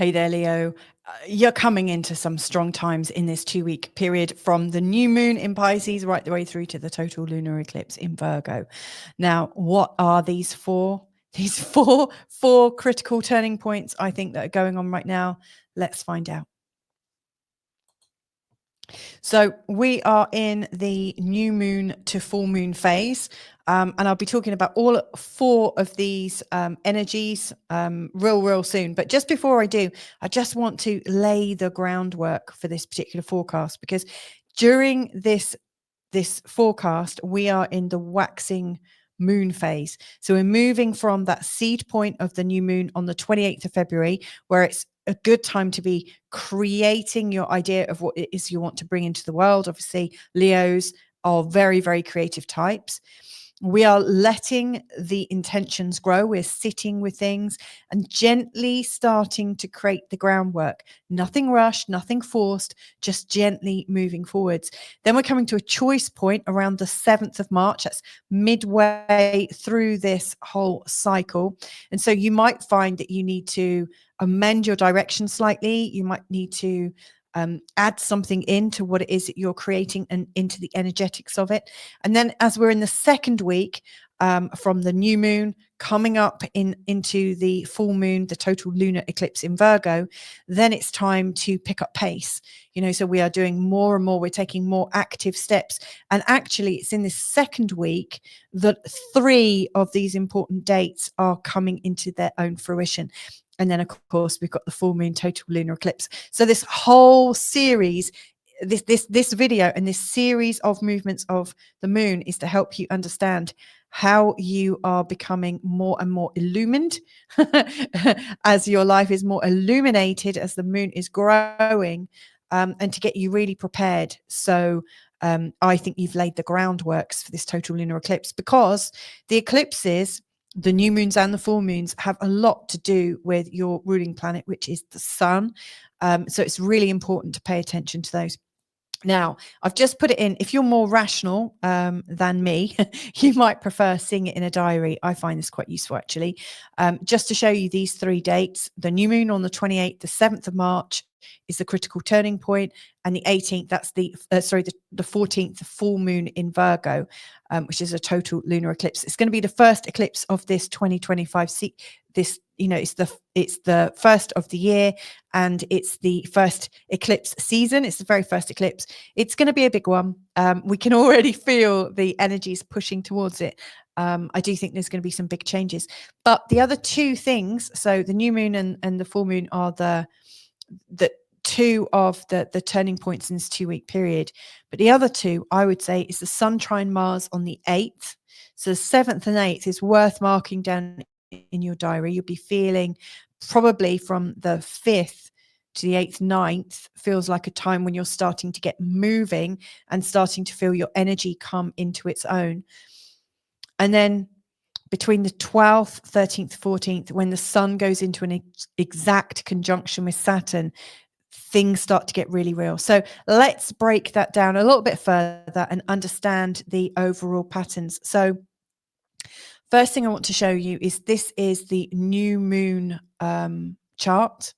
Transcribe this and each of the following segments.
Hey there, Leo. You're coming into some strong times in this 2-week period from the new moon in Pisces right the way through to the total lunar eclipse in Virgo. Now, what are these four? These four critical turning points, I think, that are going on right now. Let's find out. So we are in the new moon to full moon phase. And I'll be talking about all four of these energies real soon. But just before I do, I just want to lay the groundwork for this particular forecast, because during this forecast, we are in the waxing moon phase. So we're moving from that seed point of the new moon on the 28th of February, where it's a good time to be creating your idea of what it is you want to bring into the world. Obviously, Leos are very creative types. We are letting the intentions grow. We're sitting with things and gently starting to create the groundwork. Nothing rushed, nothing forced, just gently moving forwards. Then we're coming to a choice point around the 7th of March. That's midway through this whole cycle. And so you might find that you need to amend your direction slightly. You might need to add something into what it is that you're creating and into the energetics of it. And then as we're in the second week from the new moon coming up into the full moon, the total lunar eclipse in Virgo, then it's time to pick up pace. So we are doing more and more. We're taking more active steps. And actually, it's in this second week that 3 of these important dates are coming into their own fruition. And then, of course, we've got the full moon total lunar eclipse. So this whole series, this video and this series of movements of the moon is to help you understand how you are becoming more and more illumined as your life is more illuminated, as the moon is growing, and to get you really prepared. So I think you've laid the groundworks for this total lunar eclipse, because the eclipses, the new moons and the full moons, have a lot to do with your ruling planet, which is the sun. So it's really important to pay attention to those. Now, I've just put it in. If you're more rational than me, you might prefer seeing it in a diary. I find this quite useful, actually. Just to show you these 3 dates: the new moon on the 28th, the 7th of March is the critical turning point, and the 18th, that's the 14th, the full moon in Virgo, which is a total lunar eclipse. It's going to be the first eclipse of this 2025. It's the first of the year, and it's the first eclipse season. It's the very first eclipse. It's going to be a big one. We can already feel the energies pushing towards it. I do think there's going to be some big changes. But the other 2 things, so the new moon and the full moon, are the 2 of the turning points in this 2-week period. But the other 2, I would say, is the Sun trine Mars on the 8th. So the 7th and 8th is worth marking down in your diary. You'll be feeling, probably from the 5th to the 8th, 9th, feels like a time when you're starting to get moving and starting to feel your energy come into its own. And then between the 12th, 13th, 14th, when the sun goes into an exact conjunction with Saturn, things start to get really real. So let's break that down a little bit further and understand the overall patterns. So first thing I want to show you is this is the new moon chart.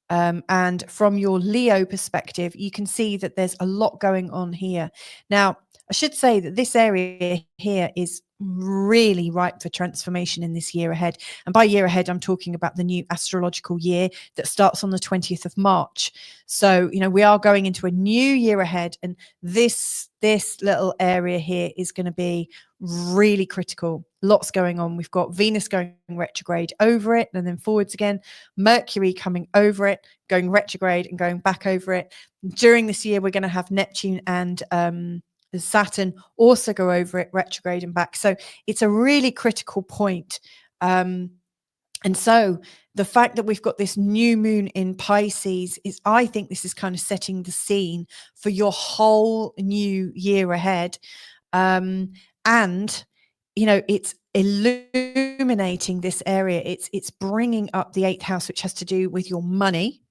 And from your Leo perspective, you can see that there's a lot going on here. Now, I should say that this area here is really ripe for transformation in this year ahead. And by year ahead, I'm talking about the new astrological year that starts on the 20th of March. So, we are going into a new year ahead, and this little area here is going to be really critical. Lots going on. We've got Venus going retrograde over it and then forwards again, Mercury coming over it, going retrograde and going back over it. During this year, we're going to have Neptune and Saturn also go over it, retrograde and back. So it's a really critical point. And so the fact that we've got this new moon in Pisces is, I think this is kind of setting the scene for your whole new year ahead. And, it's illuminating this area. It's bringing up the 8th house, which has to do with your money,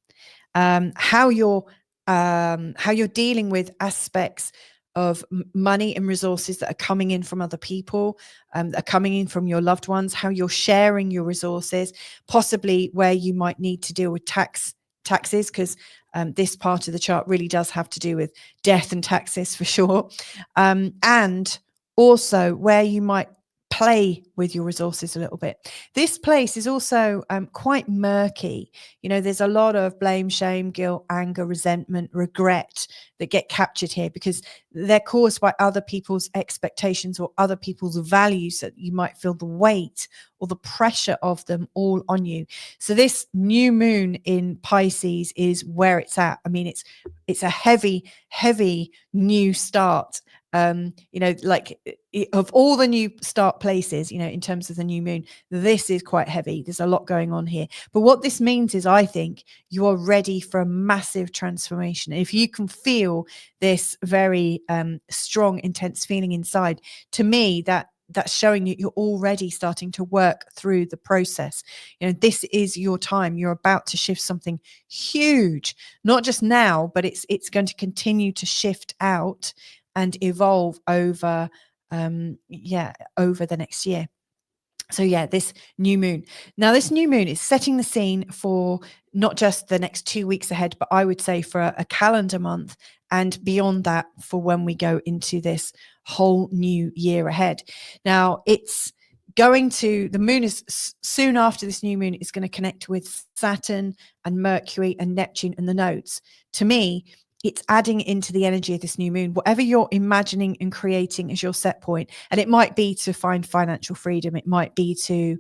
how you're dealing with aspects of money and resources that are coming in from other people, that are coming in from your loved ones, how you're sharing your resources, possibly where you might need to deal with taxes, because this part of the chart really does have to do with death and taxes for sure. And also where you might play with your resources a little bit. This place is also quite murky. You know, there's a lot of blame, shame, guilt, anger, resentment, regret that get captured here because they're caused by other people's expectations or other people's values, that you might feel the weight or the pressure of them all on you. So this new moon in Pisces is where it's at. I mean, it's a heavy new start. You know, like of all the new start places, you know, in terms of the new moon, this is quite heavy. There's a lot going on here. But what this means is, I think you are ready for a massive transformation. If you can feel this very strong, intense feeling inside, to me, that's showing you you're already starting to work through the process. You know, this is your time. You're about to shift something huge, not just now, but it's going to continue to shift out and evolve over over the next year. So yeah, this new moon. Now, this new moon is setting the scene for not just the next 2 weeks ahead, but I would say for a calendar month and beyond that, for when we go into this whole new year ahead. Now, the moon is soon after this new moon is going to connect with Saturn and Mercury and Neptune and the nodes. To me, it's adding into the energy of this new moon, whatever you're imagining and creating as your set point. And it might be to find financial freedom. It might be to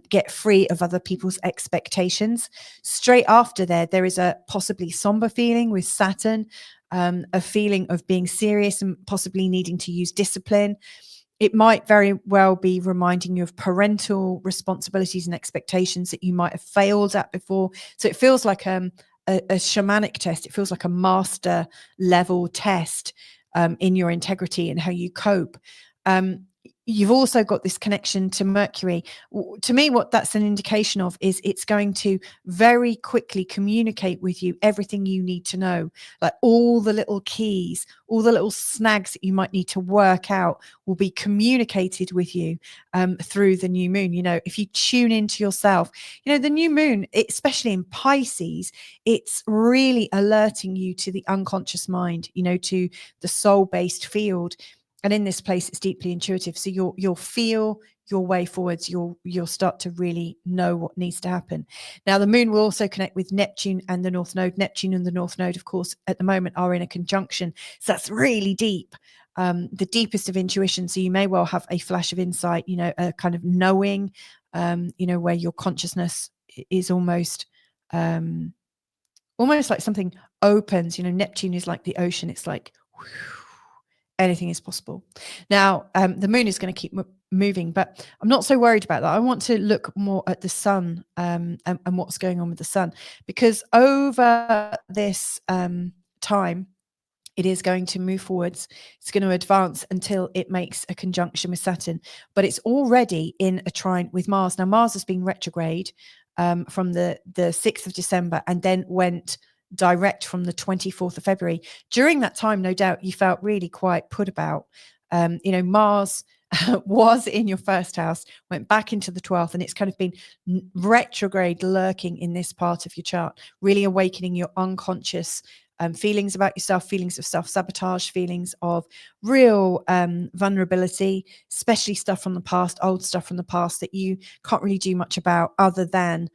get free of other people's expectations. Straight after there is a possibly somber feeling with Saturn, a feeling of being serious and possibly needing to use discipline. It might very well be reminding you of parental responsibilities and expectations that you might have failed at before. So it feels like a shamanic test. It feels like a master level test in your integrity and how you cope. You've also got this connection to Mercury. To me, what that's an indication of is it's going to very quickly communicate with you everything you need to know, like all the little keys, all the little snags that you might need to work out will be communicated with you through the new moon. You know, if you tune into yourself, you know, the new moon, especially in Pisces, it's really alerting you to the unconscious mind, you know, to the soul-based field. And in this place, it's deeply intuitive. So you'll feel your way forwards. You'll start to really know what needs to happen. Now, the moon will also connect with Neptune and the North Node. Neptune and the North Node, of course, at the moment are in a conjunction. So that's really deep, the deepest of intuition. So you may well have a flash of insight, you know, a kind of knowing, you know, where your consciousness is almost like something opens. You know, Neptune is like the ocean. It's like, whew, anything is possible. Now, the moon is going to keep moving, but I'm not so worried about that. I want to look more at the sun and what's going on with the sun, because over this time, it is going to move forwards. It's going to advance until it makes a conjunction with Saturn, but it's already in a trine with Mars. Now, Mars has been retrograde from the 6th of December and then went direct from the 24th of February. During that time, no doubt you felt really quite put about. You know, Mars was in your first house, went back into the 12th, and it's kind of been retrograde lurking in this part of your chart, really awakening your unconscious feelings about yourself, feelings of self-sabotage, feelings of real vulnerability, especially stuff from the past, old stuff from the past that you can't really do much about other than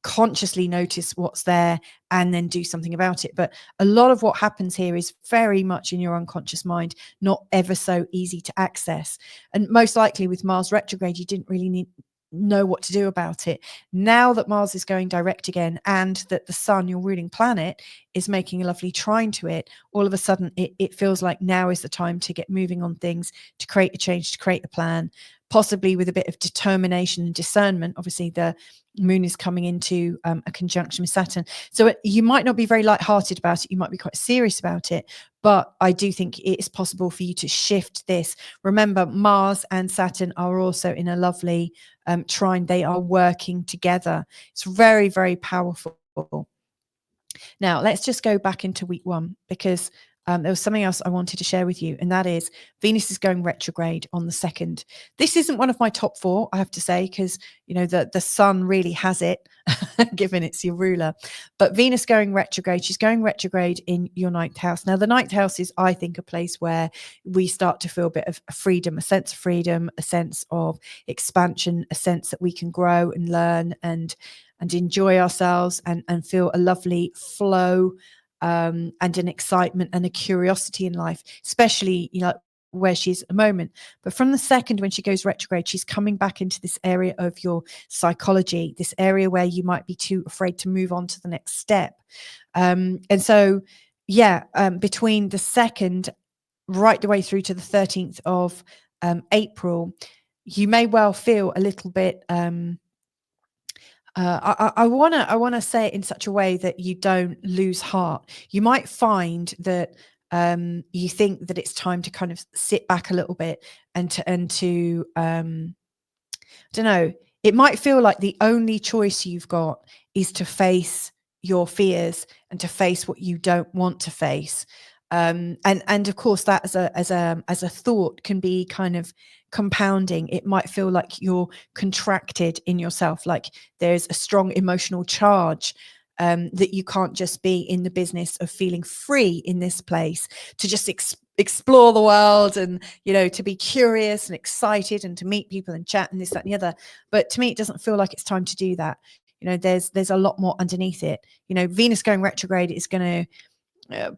consciously notice what's there and then do something about it. But a lot of what happens here is very much in your unconscious mind, not ever so easy to access. And most likely with Mars retrograde, you didn't really know what to do about it. Now that Mars is going direct again and that the sun, your ruling planet, is making a lovely trine to it, all of a sudden it feels like now is the time to get moving on things, to create a change, to create a plan, possibly with a bit of determination and discernment. Obviously, the moon is coming into a conjunction with Saturn. So you might not be very lighthearted about it. You might be quite serious about it. But I do think it is possible for you to shift this. Remember, Mars and Saturn are also in a lovely trine. They are working together. It's very, very powerful. Now, let's just go back into week one, because there was something else I wanted to share with you, and that is Venus is going retrograde on the 2nd. This isn't one of my top 4, I have to say, because the sun really has it, given it's your ruler. But Venus going retrograde, she's going retrograde in your 9th house. Now, the 9th house is, I think, a place where we start to feel a bit of freedom, a sense of freedom, a sense of expansion, a sense that we can grow and learn and enjoy ourselves and feel a lovely flow, and an excitement and a curiosity in life, especially where she's at the moment. But from the 2nd, when she goes retrograde, she's coming back into this area of your psychology, this area where you might be too afraid to move on to the next step. And so, between the 2nd right the way through to the 13th of April, you may well feel a little bit I want to say it in such a way that you don't lose heart. You might find that you think that it's time to kind of sit back a little bit and to I don't know. It might feel like the only choice you've got is to face your fears and to face what you don't want to face. And of course, that as a thought can be kind of compounding. It might feel like you're contracted in yourself, like there's a strong emotional charge, that you can't just be in the business of feeling free in this place to just explore the world and to be curious and excited and to meet people and chat and this, that, and the other. But to me, it doesn't feel like it's time to do that. There's a lot more underneath it. Venus going retrograde is going to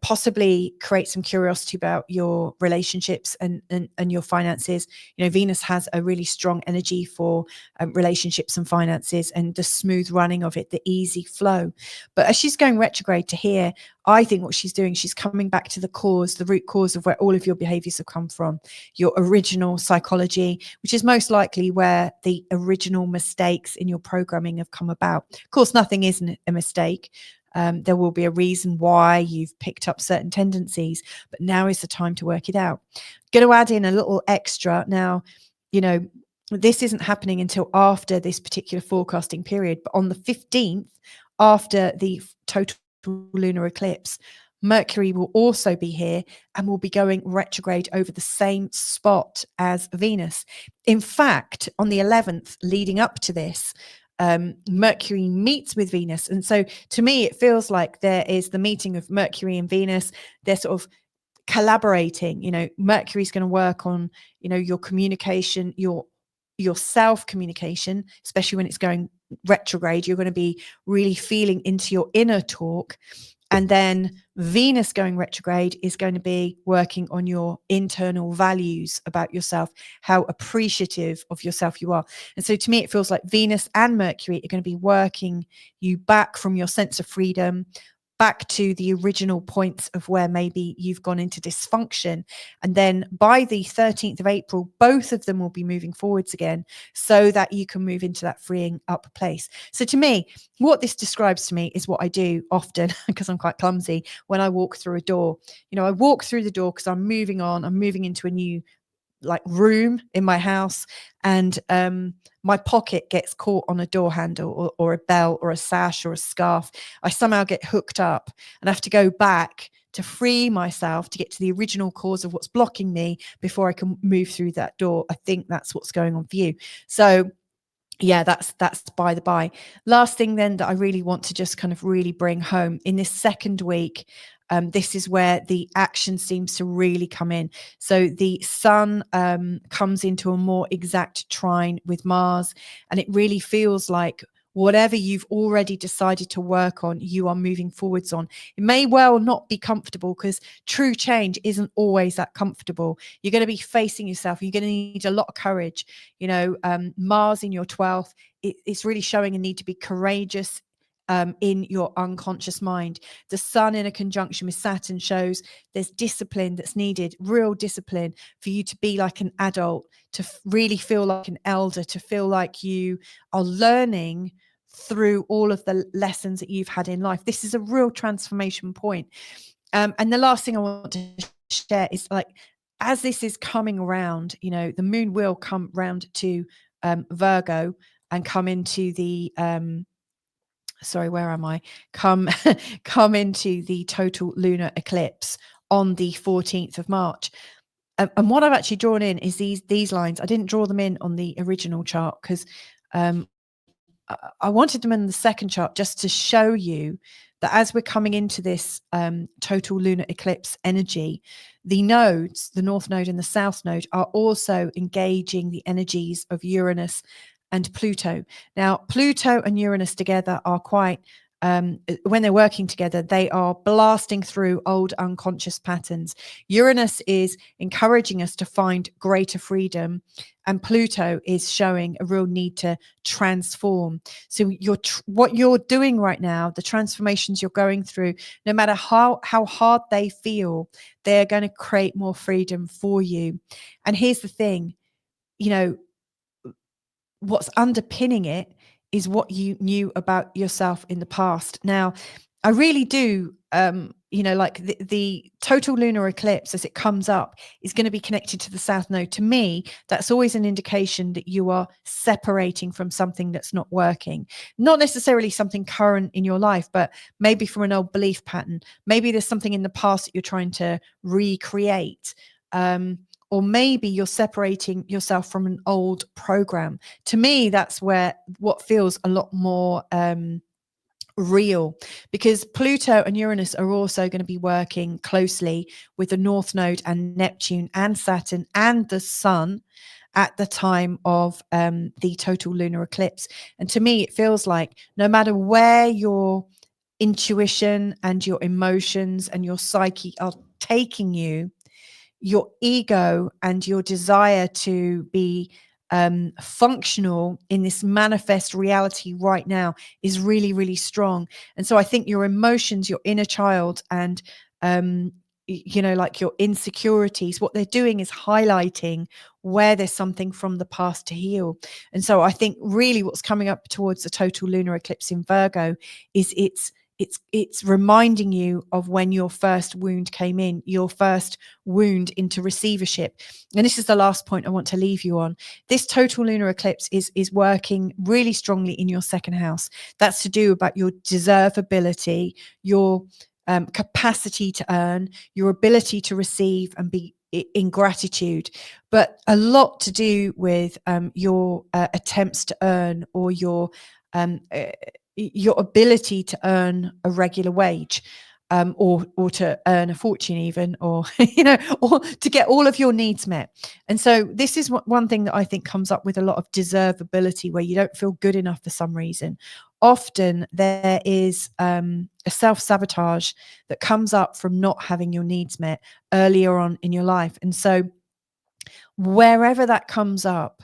possibly create some curiosity about your relationships and your finances. Venus has a really strong energy for relationships and finances and the smooth running of it, the easy flow. But as she's going retrograde to here, I think what she's doing, she's coming back to the cause, the root cause of where all of your behaviors have come from, your original psychology, which is most likely where the original mistakes in your programming have come about. Of course, nothing is a mistake. There will be a reason why you've picked up certain tendencies, but now is the time to work it out. Going to add in a little extra. Now, this isn't happening until after this particular forecasting period, but on the 15th, after the total lunar eclipse, Mercury will also be here and will be going retrograde over the same spot as Venus. In fact, on the 11th, leading up to this, Mercury meets with Venus. And so to me, it feels like there is the meeting of Mercury and Venus. They're sort of collaborating. Mercury's going to work on, your communication, your self-communication, especially when it's going retrograde. You're going to be really feeling into your inner talk. And then Venus going retrograde is going to be working on your internal values about yourself, how appreciative of yourself you are. And so to me, it feels like Venus and Mercury are going to be working you back from your sense of freedom, back to the original points of where maybe you've gone into dysfunction. And then by the 13th of April, both of them will be moving forwards again so that you can move into that freeing up place. So to me, what this describes to me is what I do often, because I'm quite clumsy, when I walk through a door. I walk through the door because I'm moving on, I'm moving into a new room in my house, and my pocket gets caught on a door handle or a bell or a sash or a scarf. I somehow get hooked up and I have to go back to free myself to get to the original cause of what's blocking me before I can move through that door. I think that's what's going on for you. So yeah, that's by the by. Last thing then that I really want to just kind of really bring home in this second week, this is where the action seems to really come in. So the sun comes into a more exact trine with Mars, and it really feels like whatever you've already decided to work on, you are moving forwards on. It may well not be comfortable, because true change isn't always that comfortable. You're going to be facing yourself. You're going to need a lot of courage. Mars in your 12th, it's really showing a need to be courageous in your unconscious mind. The sun in a conjunction with Saturn shows there's discipline that's needed, real discipline for you to be like an adult, to really feel like an elder, to feel like you are learning through all of the lessons that you've had in life. This is a real transformation point. And the last thing I want to share is, as this is coming around, the moon will come round to Virgo and come into the come into the total lunar eclipse on the 14th of March. And what I've actually drawn in is these lines. I didn't draw them in on the original chart because I wanted them in the second chart just to show you that as we're coming into this total lunar eclipse energy, the nodes, the North Node and the South Node, are also engaging the energies of Uranus and Pluto. Now, Pluto and Uranus together are quite, when they're working together, they are blasting through old unconscious patterns. Uranus is encouraging us to find greater freedom, and Pluto is showing a real need to transform. So what you're doing right now, the transformations you're going through, no matter how hard they feel, they're going to create more freedom for you. And here's the thing, you know, what's underpinning it is what you knew about yourself in the past. Now, I really do, like the total lunar eclipse as it comes up is going to be connected to the South Node. To me, that's always an indication that you are separating from something that's not working. Not necessarily something current in your life, but maybe from an old belief pattern. Maybe there's something in the past that you're trying to recreate. Or maybe you're separating yourself from an old program. To me, that's where what feels a lot more real, because Pluto and Uranus are also going to be working closely with the North Node and Neptune and Saturn and the Sun at the time of the total lunar eclipse. And to me, it feels like no matter where your intuition and your emotions and your psyche are taking you, your ego and your desire to be functional in this manifest reality right now is really, really strong. And so I think your emotions, your inner child, and like your insecurities, what they're doing is highlighting where there's something from the past to heal. And so I think really what's coming up towards the total lunar eclipse in Virgo is it's reminding you of when your first wound came in, your first wound into receivership. And this is the last point I want to leave you on. This total lunar eclipse is working really strongly in your second house. That's to do about your deservability, your capacity to earn, your ability to receive and be in gratitude, but a lot to do with your attempts to earn, or your ability to earn a regular wage, or to earn a fortune even, or or to get all of your needs met. And so this is one thing that I think comes up with a lot of deservability, where you don't feel good enough for some reason. Often there is a self-sabotage that comes up from not having your needs met earlier on in your life. And so wherever that comes up,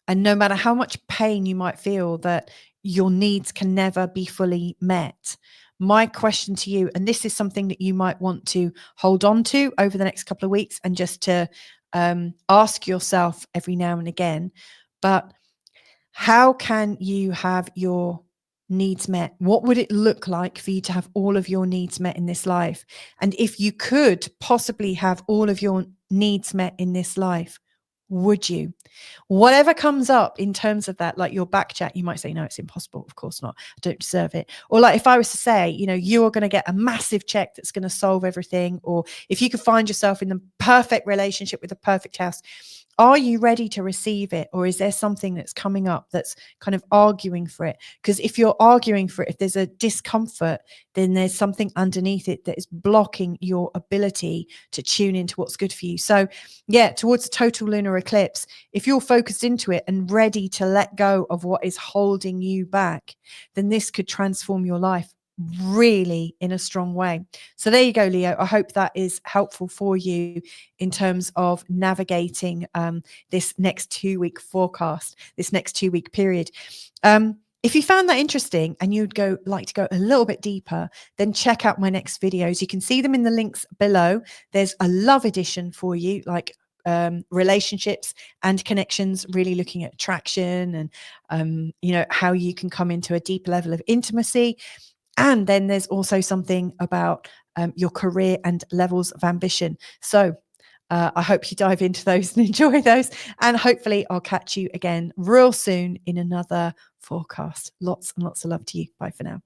and no matter how much pain you might feel that your needs can never be fully met, my question to you, and this is something that you might want to hold on to over the next couple of weeks and just to ask yourself every now and again, but how can you have your needs met? What would it look like for you to have all of your needs met in this life? And if you could possibly have all of your needs met in this life, would you? Whatever comes up in terms of that, like your back chat, you might say, no, it's impossible. Of course not. I don't deserve it. Or like if I was to say, you are going to get a massive check that's going to solve everything. Or if you could find yourself in the perfect relationship with the perfect house, are you ready to receive it? Or is there something that's coming up that's kind of arguing for it? Because if you're arguing for it, if there's a discomfort, then there's something underneath it that is blocking your ability to tune into what's good for you. So yeah, towards the total lunar eclipse, if you're focused into it and ready to let go of what is holding you back, then this could transform your life really in a strong way. So there you go, Leo. I hope that is helpful for you in terms of navigating this next 2-week forecast, this next 2-week period. If you found that interesting and you'd like to go a little bit deeper, then check out my next videos. You can see them in the links below. There's a love edition for you, like relationships and connections, really looking at attraction and how you can come into a deeper level of intimacy. And then there's also something about your career and levels of ambition. So I hope you dive into those and enjoy those. And hopefully I'll catch you again real soon in another forecast. Lots and lots of love to you. Bye for now.